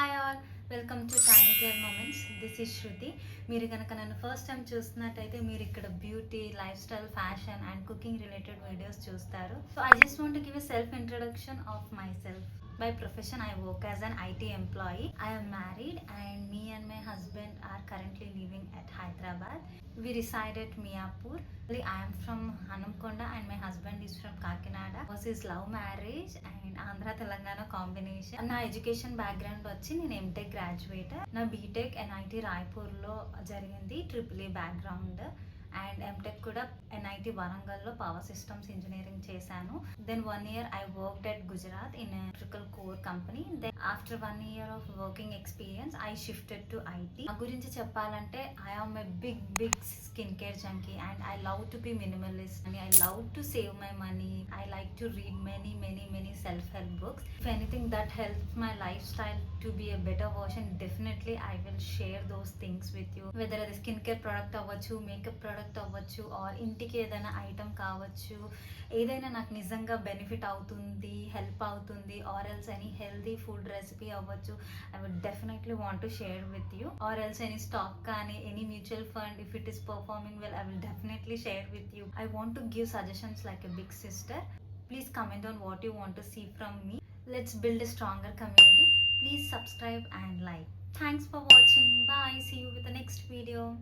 Hi all, welcome to tiny care moments. This is Shruti. మీరు కనుక నన్ను ఫస్ట్ టైం చూస్తున్నట్టయితే మీరు ఇక్కడ beauty, lifestyle, fashion and cooking related videos చూస్తారు. So I just want to give a self introduction of myself. By profession, I work as an IT employee. I am married and me and my husband are currently living at Hyderabad. We reside at Miapur. I am from Hanamkonda and my husband is from Kakinada. It was his love marriage and Andhra Telangana combination. నా education background వచ్చి నేను M Tech graduate. నా B Tech NIT రాయ్పూర్లో జరిగింది, triple E background. And M Tech కూడా NIT వరంగల్లో power systems engineering చేశాను. Then 1 year I worked at Gujarat in a electrical core company. Then after 1 year of working experience I shifted to IT. నా గురించి చెప్పాలంటే I am a big skin care junkie and I love to be minimalist and I love to save my money. I like to read many self-help books. If anything that helps my lifestyle to be a better version, definitely I will share those things with you. Whether అది skin care product అవ్వచ్చు, makeup product అవ్వచ్చు, are ఇంటికి ఏదైనా item కావచ్చు, ఏదైనా నాకు నిజంగా benefit అవుతుంది, హెల్ప్ అవుతుంది, or else any healthy food recipe అవ్వచ్చు, I would definitely want to share with you. Or else any stock కానీ, any mutual fund, if it is performing well, I will definitely share with you. I want to give suggestions like a big sister. Please comment on what you want to see from me. Let's build a stronger community. Please subscribe and like. Thanks for watching. Bye. See you with the next video.